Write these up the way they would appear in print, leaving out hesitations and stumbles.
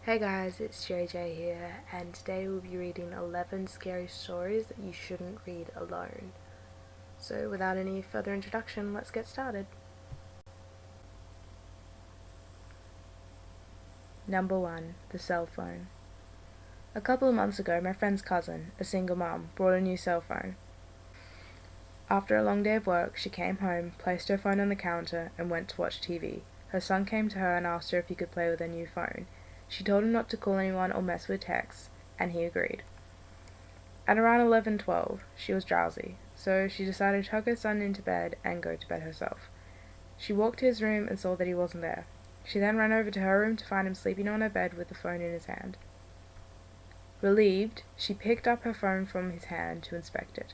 Hey guys, it's JJ here, and today we'll be reading 11 scary stories that you shouldn't read alone. So without any further introduction, let's get started. Number 1. The cell phone. A couple of months ago, my friend's cousin, a single mum, brought a new cell phone. After a long day of work, she came home, placed her phone on the counter, and went to watch TV. Her son came to her and asked her if he could play with her new phone. She told him not to call anyone or mess with texts, and he agreed. At around 11:12, she was drowsy, so she decided to tuck her son into bed and go to bed herself. She walked to his room and saw that he wasn't there. She then ran over to her room to find him sleeping on her bed with the phone in his hand. Relieved, she picked up her phone from his hand to inspect it.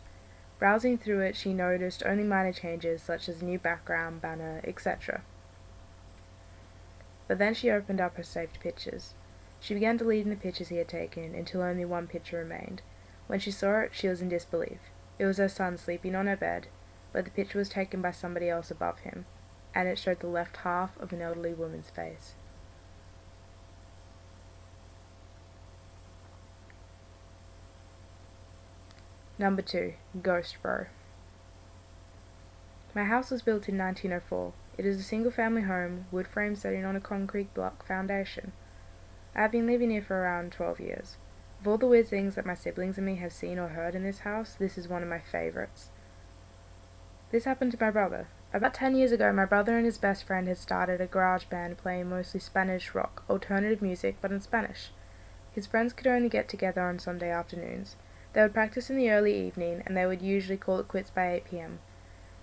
Browsing through it, she noticed only minor changes such as a new background, banner, etc. But then she opened up her saved pictures. She began deleting the pictures he had taken until only one picture remained. When she saw it, she was in disbelief. It was her son sleeping on her bed, but the picture was taken by somebody else above him, and it showed the left half of an elderly woman's face. Number 2. Ghost Bro. My house was built in 1904. It is a single-family home, wood frame sitting on a concrete block foundation. I have been living here for around 12 years. Of all the weird things that my siblings and me have seen or heard in this house, this is one of my favourites. This happened to my brother. About 10 years ago, my brother and his best friend had started a garage band playing mostly Spanish rock, alternative music, but in Spanish. His friends could only get together on Sunday afternoons. They would practice in the early evening, and they would usually call it quits by 8 p.m.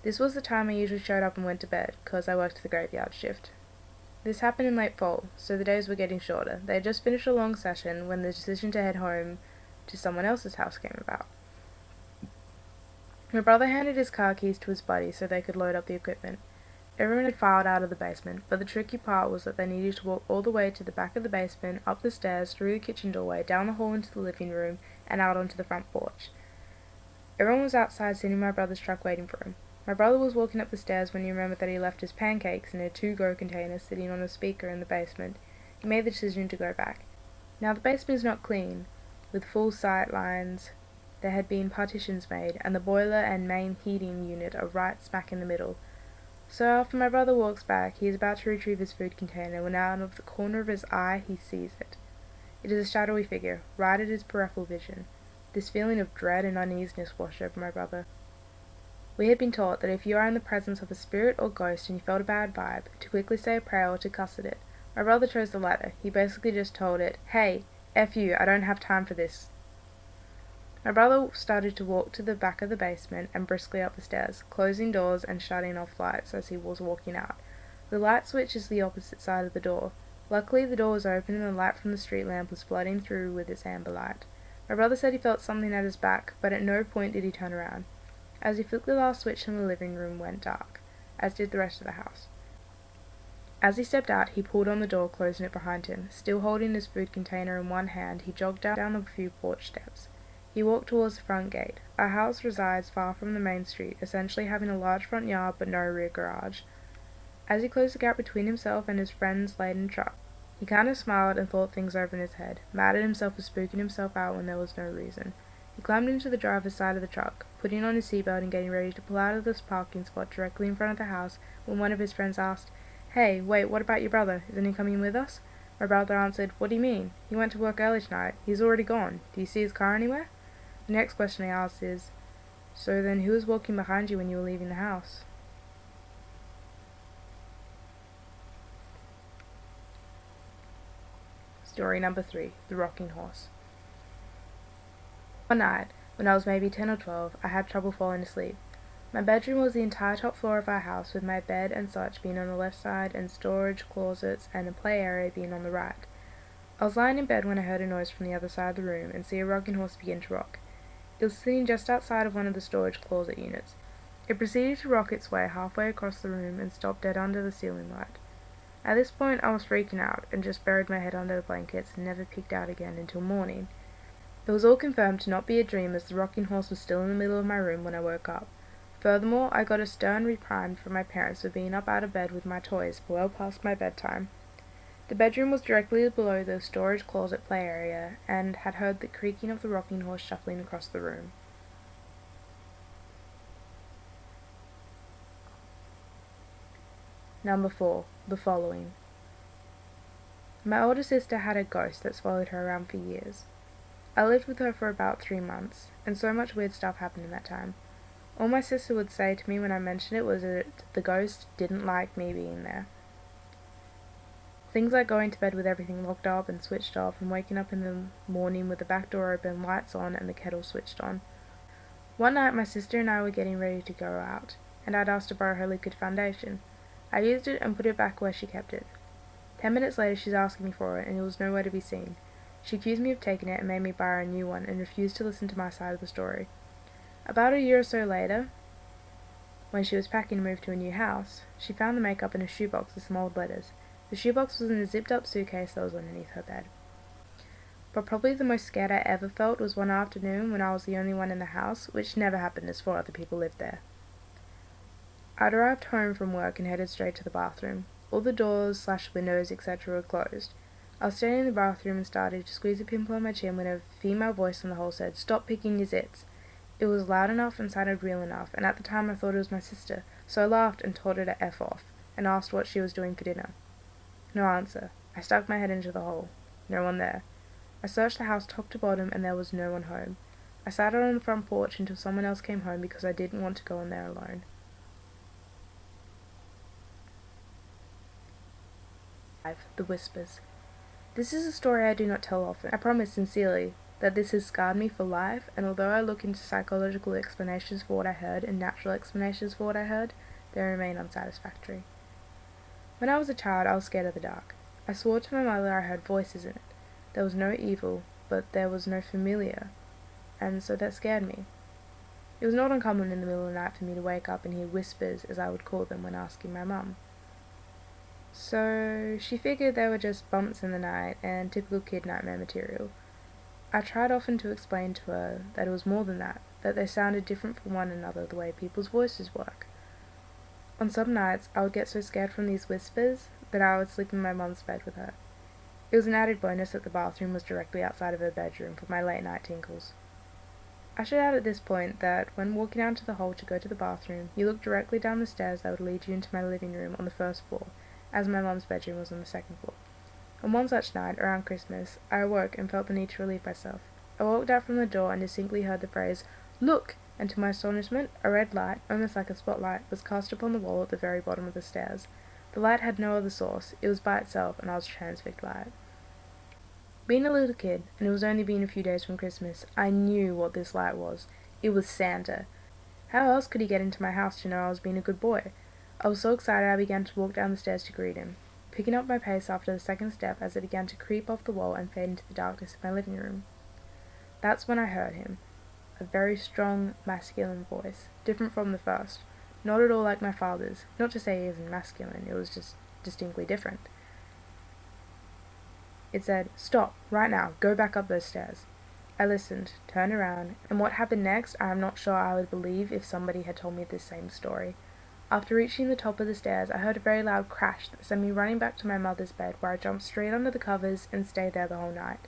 This was the time I usually showed up and went to bed, because I worked the graveyard shift. This happened in late fall, so the days were getting shorter. They had just finished a long session when the decision to head home to someone else's house came about. My brother handed his car keys to his buddy so they could load up the equipment. Everyone had filed out of the basement, but the tricky part was that they needed to walk all the way to the back of the basement, up the stairs, through the kitchen doorway, down the hall into the living room, and out onto the front porch. Everyone was outside sitting in my brother's truck waiting for him. My brother was walking up the stairs when he remembered that he left his pancakes in a to-go container sitting on a speaker in the basement. He made the decision to go back. Now the basement is not clean, with full sight lines. There had been partitions made, and the boiler and main heating unit are right smack in the middle. So after my brother walks back, he is about to retrieve his food container when out of the corner of his eye he sees it. It is a shadowy figure, right at his peripheral vision. This feeling of dread and uneasiness washed over my brother. We had been taught that if you are in the presence of a spirit or ghost and you felt a bad vibe, to quickly say a prayer or to cuss at it. My brother chose the latter. He basically just told it, "Hey, F you, I don't have time for this." My brother started to walk to the back of the basement and briskly up the stairs, closing doors and shutting off lights as he was walking out. The light switch is the opposite side of the door. Luckily, the door was open and the light from the street lamp was flooding through with its amber light. My brother said he felt something at his back, but at no point did he turn around. As he flicked the last switch in the living room went dark, as did the rest of the house. As he stepped out, he pulled on the door, closing it behind him. Still holding his food container in one hand, he jogged down the few porch steps. He walked towards the front gate. Our house resides far from the main street, essentially having a large front yard but no rear garage. As he closed the gap between himself and his friend's laden truck, he kind of smiled and thought things over in his head, mad at himself for spooking himself out when there was no reason. He climbed into the driver's side of the truck, putting on his seatbelt and getting ready to pull out of this parking spot directly in front of the house when one of his friends asked, "Hey, wait, what about your brother? Isn't he coming with us?" My brother answered, "What do you mean? He went to work early tonight. He's already gone. Do you see his car anywhere?" The next question I asked is, "So then who was walking behind you when you were leaving the house?" Story number 3. The Rocking Horse. One night, when I was maybe 10 or 12, I had trouble falling asleep. My bedroom was the entire top floor of our house, with my bed and such being on the left side and storage, closets, and a play area being on the right. I was lying in bed when I heard a noise from the other side of the room and see a rocking horse begin to rock. It was sitting just outside of one of the storage closet units. It proceeded to rock its way halfway across the room and stopped dead under the ceiling light. At this point I was freaking out and just buried my head under the blankets and never peeked out again until morning. It was all confirmed to not be a dream, as the rocking horse was still in the middle of my room when I woke up. Furthermore, I got a stern reprimand from my parents for being up out of bed with my toys well past my bedtime. The bedroom was directly below the storage closet play area, and had heard the creaking of the rocking horse shuffling across the room. Number 4. The following. My older sister had a ghost that's followed her around for years. I lived with her for about 3 months, and so much weird stuff happened in that time. All my sister would say to me when I mentioned it was that the ghost didn't like me being there. Things like going to bed with everything locked up and switched off, and waking up in the morning with the back door open, lights on, and the kettle switched on. One night my sister and I were getting ready to go out, and I'd asked to borrow her liquid foundation. I used it and put it back where she kept it. 10 minutes later she's asking me for it, and it was nowhere to be seen. She accused me of taking it and made me buy her a new one, and refused to listen to my side of the story. About a year or so later, when she was packing to move to a new house, she found the makeup in a shoebox with some old letters. The shoebox was in a zipped-up suitcase that was underneath her bed. But probably the most scared I ever felt was one afternoon when I was the only one in the house, which never happened as 4 other people lived there. I'd arrived home from work and headed straight to the bathroom. All the doors/windows, etc. were closed. I was standing in the bathroom and started to squeeze a pimple on my chin when a female voice in the hall said, "Stop picking your zits." It was loud enough and sounded real enough, and at the time I thought it was my sister, so I laughed and told her to F off, and asked what she was doing for dinner. No answer. I stuck my head into the hole. No one there. I searched the house top to bottom, and there was no one home. I sat out on the front porch until someone else came home because I didn't want to go in there alone. 5. The Whispers. This is a story I do not tell often. I promise sincerely that this has scarred me for life, and although I look into psychological explanations for what I heard and natural explanations for what I heard, they remain unsatisfactory. When I was a child, I was scared of the dark. I swore to my mother I heard voices in it. There was no evil, but there was no familiar, and so that scared me. It was not uncommon in the middle of the night for me to wake up and hear whispers, as I would call them when asking my mum. So she figured they were just bumps in the night and typical kid nightmare material. I tried often to explain to her that it was more than that they sounded different from one another the way people's voices work. On some nights, I would get so scared from these whispers that I would sleep in my mum's bed with her. It was an added bonus that the bathroom was directly outside of her bedroom for my late night tinkles. I should add at this point that when walking out to the hall to go to the bathroom, you look directly down the stairs that would lead you into my living room on the first floor, as my mum's bedroom was on the second floor. On one such night, around Christmas, I awoke and felt the need to relieve myself. I walked out from the door and distinctly heard the phrase, "Look!" and to my astonishment, a red light, almost like a spotlight, was cast upon the wall at the very bottom of the stairs. The light had no other source, it was by itself, and I was transfixed by it. Being a little kid, and it was only been a few days from Christmas, I knew what this light was. It was Santa. How else could he get into my house to know I was being a good boy? I was so excited I began to walk down the stairs to greet him, picking up my pace after the second step as it began to creep off the wall and fade into the darkness of my living room. That's when I heard him. A very strong, masculine voice, different from the first. Not at all like my father's. Not to say he isn't masculine, it was just distinctly different. It said, "Stop, right now, go back up those stairs." I listened, turned around, and what happened next I am not sure I would believe if somebody had told me this same story. After reaching the top of the stairs, I heard a very loud crash that sent me running back to my mother's bed, where I jumped straight under the covers and stayed there the whole night.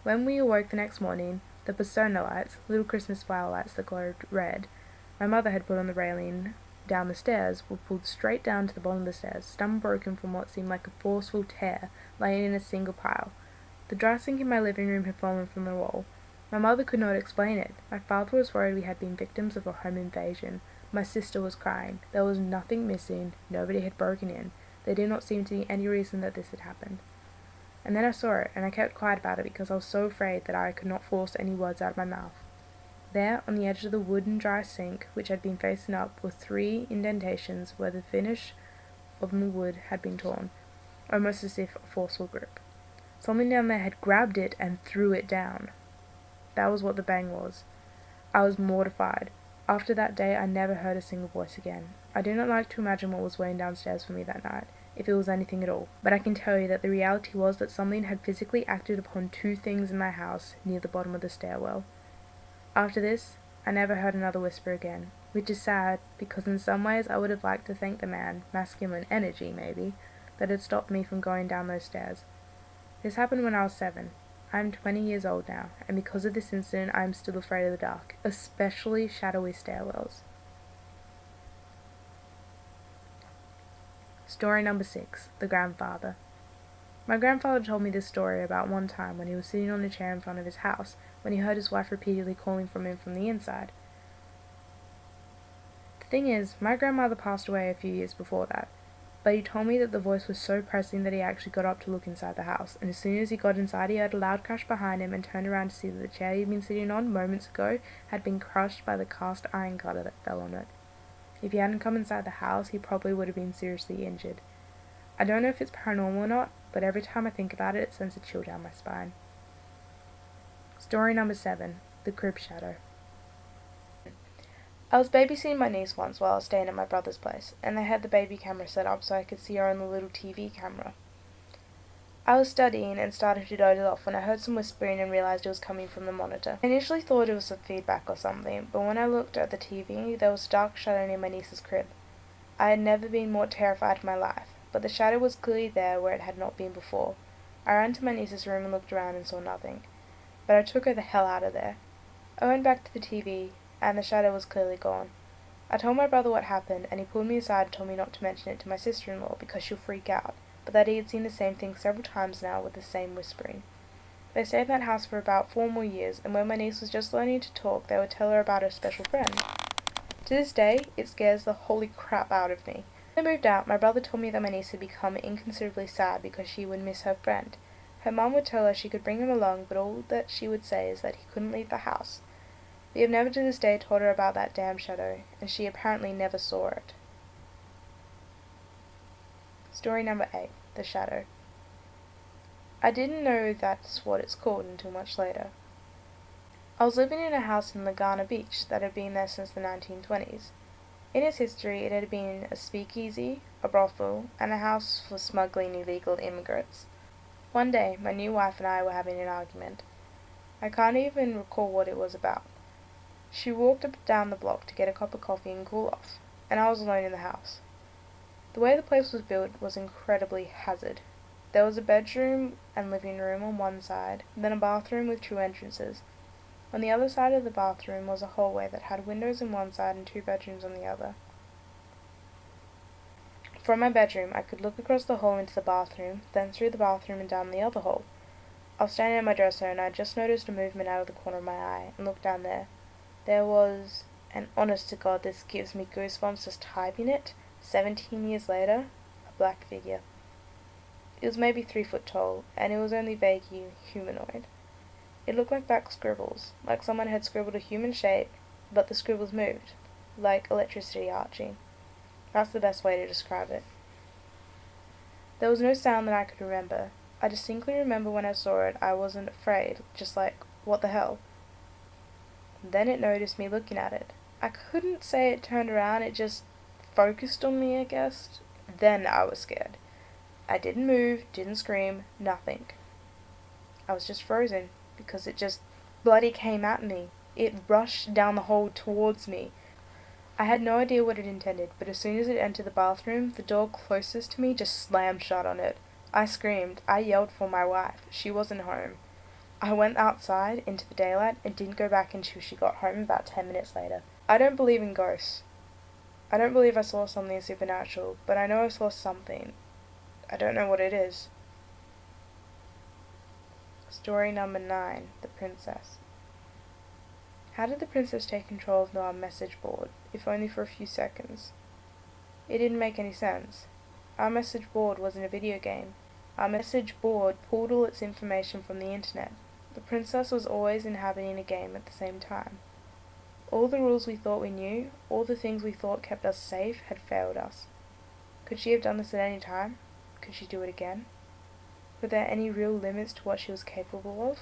When we awoke the next morning, the Persona lights, little Christmas flower lights that glowed red, my mother had put on the railing down the stairs, were pulled straight down to the bottom of the stairs, stem broken from what seemed like a forceful tear, laying in a single pile. The dry sink in my living room had fallen from the wall. My mother could not explain it. My father was worried we had been victims of a home invasion. My sister was crying. There was nothing missing. Nobody had broken in. There did not seem to be any reason that this had happened. And then I saw it, and I kept quiet about it because I was so afraid that I could not force any words out of my mouth. There, on the edge of the wooden dry sink, which had been facing up, were 3 indentations where the finish of the wood had been torn, almost as if a forceful grip. Something down there had grabbed it and threw it down. That was what the bang was. I was mortified. After that day, I never heard a single voice again. I do not like to imagine what was waiting downstairs for me that night, if it was anything at all, but I can tell you that the reality was that something had physically acted upon 2 things in my house near the bottom of the stairwell. After this, I never heard another whisper again, which is sad, because in some ways I would have liked to thank the man, masculine energy maybe, that had stopped me from going down those stairs. This happened when I was 7. I am 20 years old now, and because of this incident I am still afraid of the dark, especially shadowy stairwells. Story number 6. The Grandfather. My grandfather told me this story about one time when he was sitting on a chair in front of his house, when he heard his wife repeatedly calling from him from the inside. The thing is, my grandmother passed away a few years before that, but he told me that the voice was so pressing that he actually got up to look inside the house, and as soon as he got inside he heard a loud crash behind him and turned around to see that the chair he had been sitting on moments ago had been crushed by the cast iron gutter that fell on it. If he hadn't come inside the house, he probably would have been seriously injured. I don't know if it's paranormal or not, but every time I think about it, it sends a chill down my spine. Story number 7. The Crib Shadow. I was babysitting my niece once while I was staying at my brother's place, and they had the baby camera set up so I could see her on the little TV camera. I was studying and started to doze off when I heard some whispering and realised it was coming from the monitor. I initially thought it was some feedback or something, but when I looked at the TV, there was a dark shadow near my niece's crib. I had never been more terrified in my life, but the shadow was clearly there where it had not been before. I ran to my niece's room and looked around and saw nothing, but I took her the hell out of there. I went back to the TV, and the shadow was clearly gone. I told my brother what happened, and he pulled me aside and told me not to mention it to my sister-in-law because she'll freak out, but that he had seen the same thing several times now with the same whispering. They stayed in that house for about 4 more years, and when my niece was just learning to talk, they would tell her about her special friend. To this day, it scares the holy crap out of me. When they moved out, my brother told me that my niece had become inconsiderably sad because she would miss her friend. Her mum would tell her she could bring him along, but all that she would say is that he couldn't leave the house. We have never to this day told her about that damn shadow, and she apparently never saw it. Story number 8. The Shadow. I didn't know that's what it's called until much later. I was living in a house in Laguna Beach that had been there since the 1920s. In its history, it had been a speakeasy, a brothel, and a house for smuggling illegal immigrants. One day, my new wife and I were having an argument. I can't even recall what it was about. She walked up down the block to get a cup of coffee and cool off, and I was alone in the house. The way the place was built was incredibly haphazard. There was a bedroom and living room on one side, then a bathroom with 2 entrances. On the other side of the bathroom was a hallway that had windows on one side and 2 bedrooms on the other. From my bedroom, I could look across the hall into the bathroom, then through the bathroom and down the other hall. I was standing at my dresser and I just noticed a movement out of the corner of my eye and looked down there. There was, and honest to God, this gives me goosebumps just typing it, 17 years later, a black figure. It was maybe 3 foot tall, and it was only vaguely humanoid. It looked like black scribbles, like someone had scribbled a human shape, but the scribbles moved, like electricity arching. That's the best way to describe it. There was no sound that I could remember. I distinctly remember when I saw it, I wasn't afraid, just like, what the hell? Then it noticed me looking at it. I couldn't say it turned around, it just focused on me, I guess. Then I was scared. I didn't move, didn't scream, nothing. I was just frozen, because it just bloody came at me. It rushed down the hall towards me. I had no idea what it intended, but as soon as it entered the bathroom, the door closest to me just slammed shut on it. I screamed. I yelled for my wife. She wasn't home. I went outside into the daylight and didn't go back until she got home about 10 minutes later. I don't believe in ghosts. I don't believe I saw something supernatural, but I know I saw something. I don't know what it is. Story number 9. The Princess. How did the princess take control of our message board, if only for a few seconds? It didn't make any sense. Our message board wasn't a video game. Our message board pulled all its information from the internet. The princess was always inhabiting a game at the same time. All the rules we thought we knew, all the things we thought kept us safe, had failed us. Could she have done this at any time? Could she do it again? Were there any real limits to what she was capable of?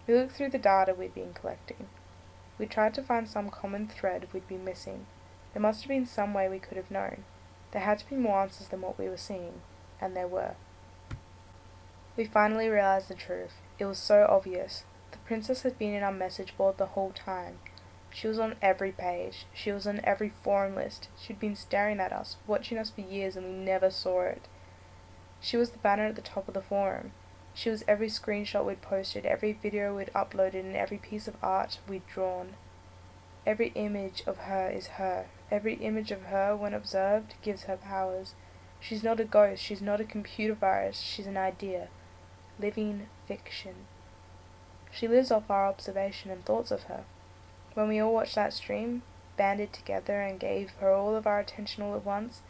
We looked through the data we'd been collecting. We tried to find some common thread we'd been missing. There must have been some way we could have known. There had to be more answers than what we were seeing, and there were. We finally realized the truth. It was so obvious. The princess had been in our message board the whole time. She was on every page. She was on every forum list. She'd been staring at us, watching us for years, and we never saw it. She was the banner at the top of the forum. She was every screenshot we'd posted, every video we'd uploaded, and every piece of art we'd drawn. Every image of her is her. Every image of her, when observed, gives her powers. She's not a ghost. She's not a computer virus. She's an idea. Living fiction. She lives off our observation and thoughts of her. When we all watched that stream, banded together and gave her all of our attention all at once,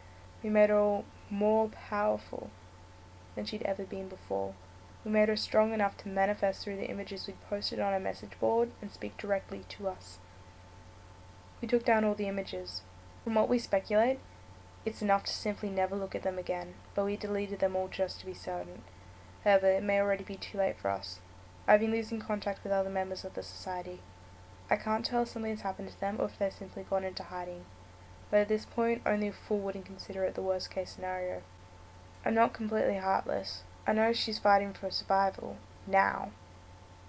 we made her all more powerful than she'd ever been before. We made her strong enough to manifest through the images we'd posted on a message board and speak directly to us. We took down all the images. From what we speculate, it's enough to simply never look at them again, but we deleted them all just to be certain. However, it may already be too late for us. I've been losing contact with other members of the society. I can't tell if something's happened to them or if they've simply gone into hiding, but at this point only a fool wouldn't consider it the worst case scenario. I'm not completely heartless. I know she's fighting for survival, now.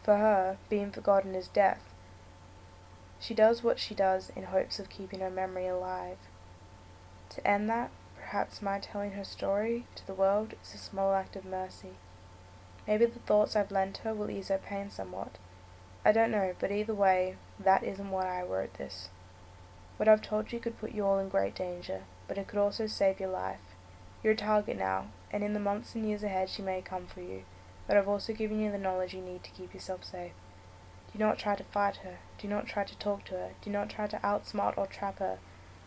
For her, being forgotten is death. She does what she does in hopes of keeping her memory alive. To end that, perhaps my telling her story to the world is a small act of mercy. Maybe the thoughts I've lent her will ease her pain somewhat. I don't know, but either way, that isn't why I wrote this. What I've told you could put you all in great danger, but it could also save your life. You're a target now, and in the months and years ahead she may come for you, but I've also given you the knowledge you need to keep yourself safe. Do not try to fight her. Do not try to talk to her. Do not try to outsmart or trap her.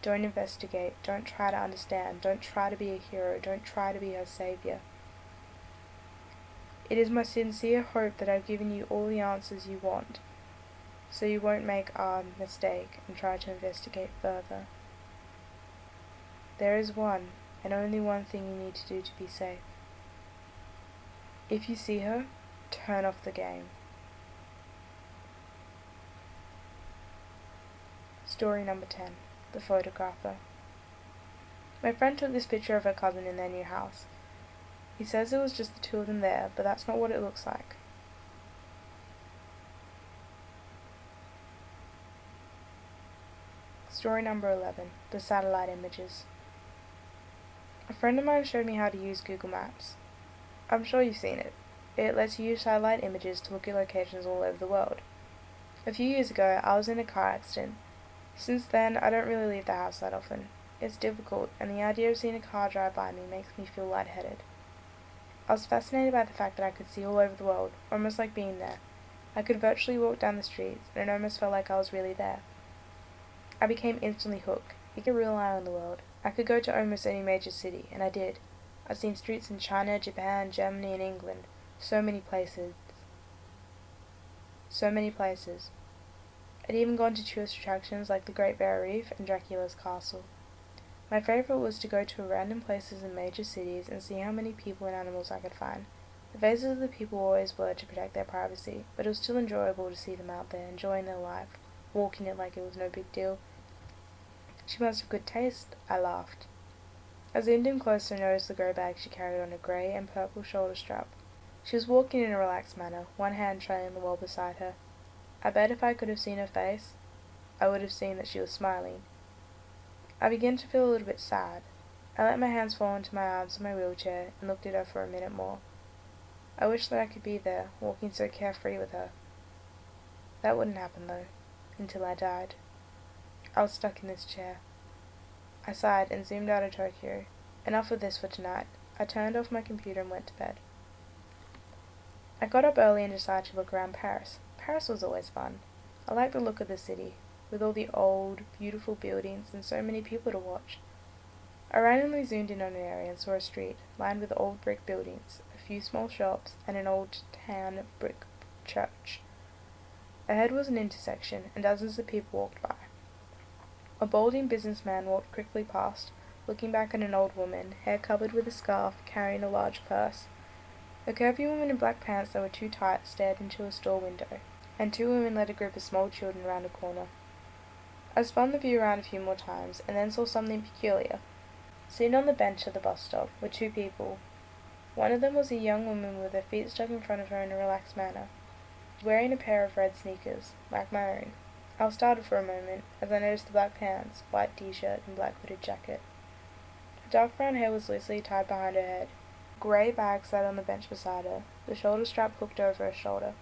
Don't investigate. Don't try to understand. Don't try to be a hero. Don't try to be her savior. It is my sincere hope that I've given you all the answers you want, so you won't make a mistake and try to investigate further. There is one, and only one thing you need to do to be safe. If you see her, turn off the game. Story number 10. The Photographer. My friend took this picture of her cousin in their new house. He says it was just the two of them there, but that's not what it looks like. Story number 11. The Satellite Images. A friend of mine showed me how to use Google Maps. I'm sure you've seen it. It lets you use satellite images to look at locations all over the world. A few years ago, I was in a car accident. Since then, I don't really leave the house that often. It's difficult, and the idea of seeing a car drive by me makes me feel lightheaded. I was fascinated by the fact that I could see all over the world, almost like being there. I could virtually walk down the streets, and it almost felt like I was really there. I became instantly hooked. You get a real eye on the world. I could go to almost any major city, and I did. I've seen streets in China, Japan, Germany, and England. So many places. I'd even gone to tourist attractions like the Great Barrier Reef and Dracula's Castle. My favourite was to go to random places in major cities and see how many people and animals I could find. The faces of the people always were to protect their privacy, but it was still enjoyable to see them out there, enjoying their life, walking it like it was no big deal. She must have good taste, I laughed. I zoomed in closer and noticed the grey bag she carried on a grey and purple shoulder strap. She was walking in a relaxed manner, one hand trailing the wall beside her. I bet if I could have seen her face, I would have seen that she was smiling. I began to feel a little bit sad. I let my hands fall into my arms in my wheelchair and looked at her for a minute more. I wished that I could be there, walking so carefree with her. That wouldn't happen, though, until I died. I was stuck in this chair. I sighed and zoomed out of Tokyo. Enough of this for tonight. I turned off my computer and went to bed. I got up early and decided to look around Paris. Paris was always fun. I liked the look of the city, with all the old, beautiful buildings and so many people to watch. I randomly zoomed in on an area and saw a street, lined with old brick buildings, a few small shops, and an old tan brick church. Ahead was an intersection, and dozens of people walked by. A balding businessman walked quickly past, looking back at an old woman, hair covered with a scarf, carrying a large purse. A curvy woman in black pants that were too tight stared into a store window, and two women led a group of small children around a corner. I spun the view around a few more times, and then saw something peculiar. Sitting on the bench at the bus stop were two people. One of them was a young woman with her feet stuck in front of her in a relaxed manner, wearing a pair of red sneakers, like my own. I was startled for a moment as I noticed the black pants, white t-shirt, and black hooded jacket. Her dark brown hair was loosely tied behind her head. A grey bag sat on the bench beside her, the shoulder strap hooked over her shoulder.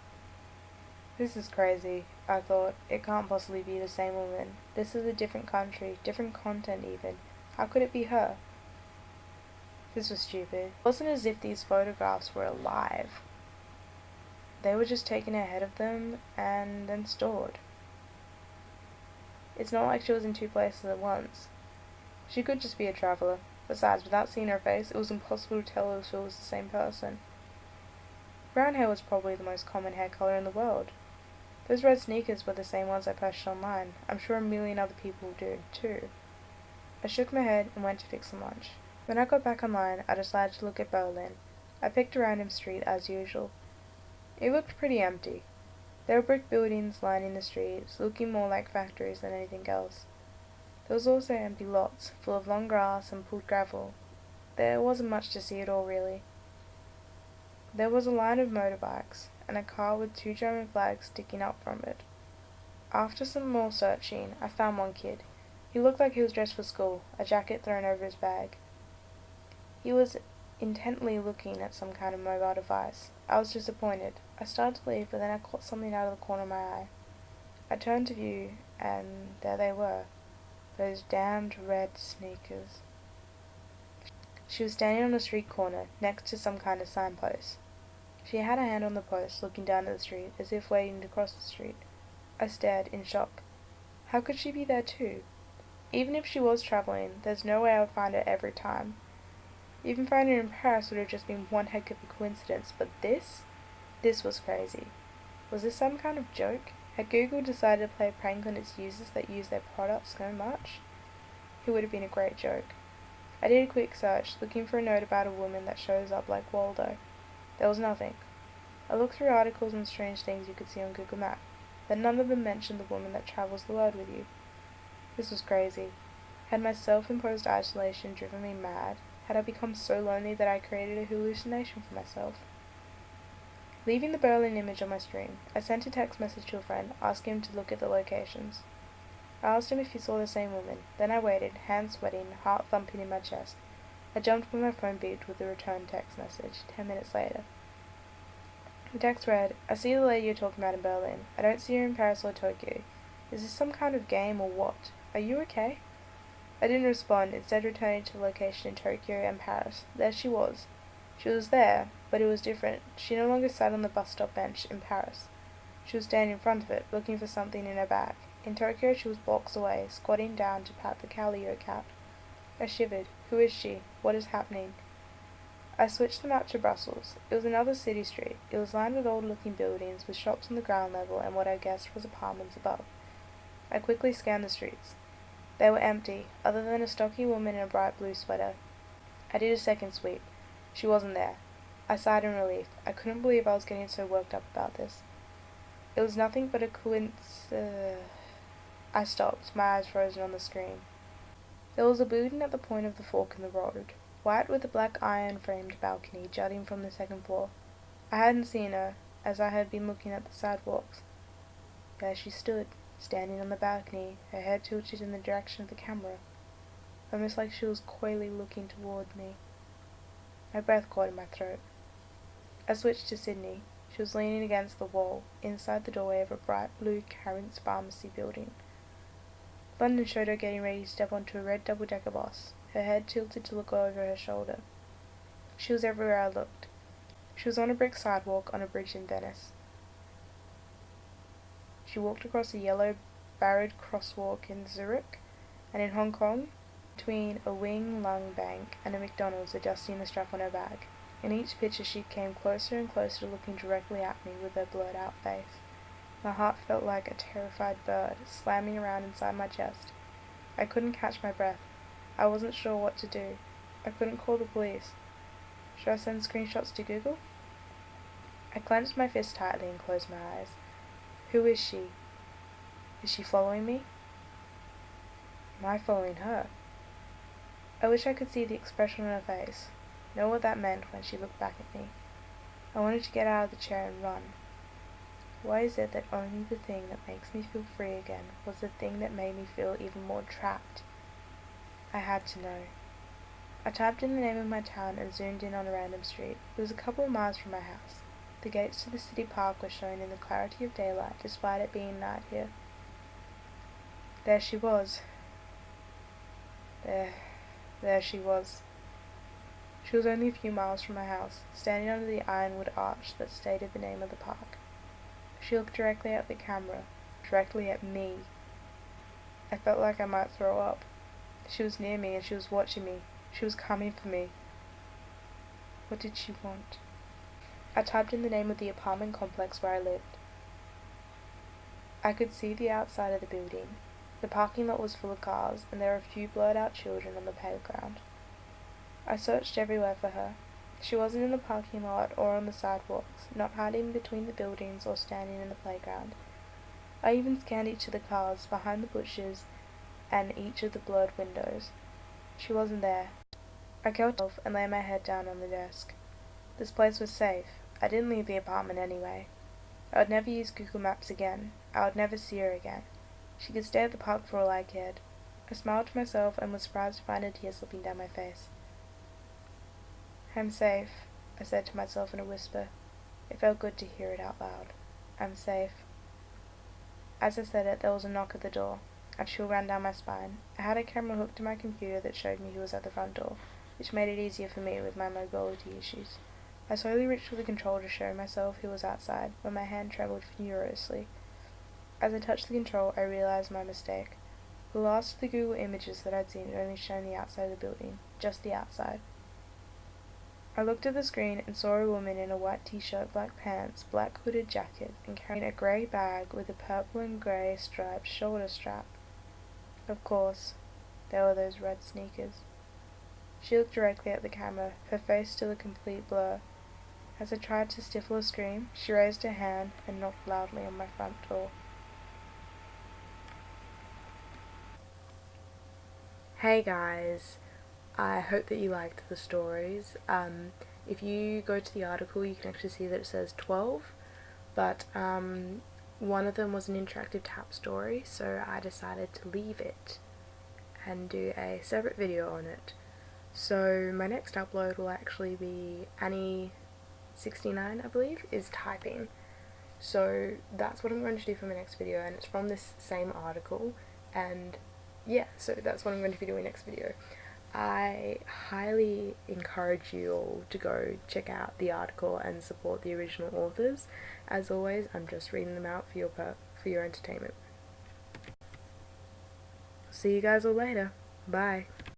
This is crazy, I thought. It can't possibly be the same woman. This is a different country, different content even. How could it be her? This was stupid. It wasn't as if these photographs were alive. They were just taken ahead of them and then stored. It's not like she was in two places at once. She could just be a traveller. Besides, without seeing her face, it was impossible to tell if it was the same person. Brown hair was probably the most common hair colour in the world. Those red sneakers were the same ones I purchased online. I'm sure a million other people did, too. I shook my head and went to fix some lunch. When I got back online, I decided to look at Berlin. I picked a random street as usual. It looked pretty empty. There were brick buildings lining the streets, looking more like factories than anything else. There was also empty lots, full of long grass and pooled gravel. There wasn't much to see at all, really. There was a line of motorbikes, and a car with two German flags sticking up from it. After some more searching, I found one kid. He looked like he was dressed for school, a jacket thrown over his bag. He was intently looking at some kind of mobile device. I was disappointed. I started to leave, but then I caught something out of the corner of my eye. I turned to view, and there they were. Those damned red sneakers. She was standing on a street corner, next to some kind of signpost. She had a hand on the post, looking down at the street, as if waiting to cross the street. I stared, in shock. How could she be there too? Even if she was travelling, there's no way I would find her every time. Even finding her in Paris would have just been one heck of a coincidence, but this? This was crazy. Was this some kind of joke? Had Google decided to play a prank on its users that use their products so much? It would have been a great joke. I did a quick search, looking for a note about a woman that shows up like Waldo. There was nothing. I looked through articles on strange things you could see on Google Maps, but none of them mentioned the woman that travels the world with you. This was crazy. Had my self-imposed isolation driven me mad? Had I become so lonely that I created a hallucination for myself? Leaving the Berlin image on my screen, I sent a text message to a friend, asking him to look at the locations. I asked him if he saw the same woman. Then I waited, hands sweating, heart thumping in my chest. I jumped when my phone beeped with a return text message, 10 minutes later. The text read, I see the lady you're talking about in Berlin. I don't see her in Paris or Tokyo. Is this some kind of game or what? Are you okay? I didn't respond, instead returning to the location in Tokyo and Paris. There she was. She was there, but it was different. She no longer sat on the bus stop bench in Paris. She was standing in front of it, looking for something in her bag. In Tokyo she was blocks away, squatting down to pat the Callio cat. I shivered. Who is she? What is happening? I switched the map to Brussels. It was another city street. It was lined with old-looking buildings, with shops on the ground level and what I guessed was apartments above. I quickly scanned the streets. They were empty, other than a stocky woman in a bright blue sweater. I did a second sweep. She wasn't there. I sighed in relief. I couldn't believe I was getting so worked up about this. It was nothing but a coincidence. I stopped, my eyes frozen on the screen. There was a building at the point of the fork in the road, white with a black iron-framed balcony jutting from the second floor. I hadn't seen her, as I had been looking at the sidewalks. There she stood, standing on the balcony, her head tilted in the direction of the camera, almost like she was coyly looking toward me. My breath caught in my throat. I switched to Sydney. She was leaning against the wall, inside the doorway of a bright blue Carrins Pharmacy building. London showed her getting ready to step onto a red double-decker bus, her head tilted to look over her shoulder. She was everywhere I looked. She was on a brick sidewalk on a bridge in Venice. She walked across a yellow barred crosswalk in Zurich, and in Hong Kong, between a Wing Lung Bank and a McDonald's, adjusting the strap on her bag. In each picture she came closer and closer, looking directly at me with her blurred-out face. My heart felt like a terrified bird, slamming around inside my chest. I couldn't catch my breath. I wasn't sure what to do. I couldn't call the police. Should I send screenshots to Google? I clenched my fist tightly and closed my eyes. Who is she? Is she following me? Am I following her? I wish I could see the expression on her face, know what that meant when she looked back at me. I wanted to get out of the chair and run. Why is it that only the thing that makes me feel free again was the thing that made me feel even more trapped? I had to know. I typed in the name of my town and zoomed in on a random street. It was a couple of miles from my house. The gates to the city park were shown in the clarity of daylight, despite it being night here. There she was. There she was. She was only a few miles from my house, standing under the ironwood arch that stated the name of the park. She looked directly at the camera, directly at me. I felt like I might throw up. She was near me and she was watching me. She was coming for me. What did she want? I typed in the name of the apartment complex where I lived. I could see the outside of the building. The parking lot was full of cars, and there were a few blurred out children on the playground. I searched everywhere for her. She wasn't in the parking lot or on the sidewalks, not hiding between the buildings or standing in the playground. I even scanned each of the cars, behind the bushes, and each of the blurred windows. She wasn't there. I killed myself and lay my head down on the desk. This place was safe. I didn't leave the apartment anyway. I would never use Google Maps again. I would never see her again. She could stay at the park for all I cared. I smiled to myself and was surprised to find a tear slipping down my face. I'm safe, I said to myself in a whisper. It felt good to hear it out loud. I'm safe. As I said it, there was a knock at the door. A chill ran down my spine. I had a camera hooked to my computer that showed me who was at the front door, which made it easier for me with my mobility issues. I slowly reached for the control to show myself who was outside, when my hand trembled furiously. As I touched the control, I realized my mistake. The last of the Google images that I'd seen had only shown the outside of the building, just the outside. I looked at the screen and saw a woman in a white t-shirt, black pants, black hooded jacket, and carrying a grey bag with a purple and grey striped shoulder strap. Of course, there were those red sneakers. She looked directly at the camera, her face still a complete blur. As I tried to stifle a scream, she raised her hand and knocked loudly on my front door. Hey guys, I hope that you liked the stories. If you go to the article, you can actually see that it says 12, but one of them was an interactive tap story, so I decided to leave it and do a separate video on it. So my next upload will actually be Annie69, I believe, is typing. So that's what I'm going to do for my next video, and it's from this same article, and yeah, so that's what I'm going to be doing next video. I highly encourage you all to go check out the article and support the original authors. As always, I'm just reading them out for your entertainment. See you guys all later. Bye.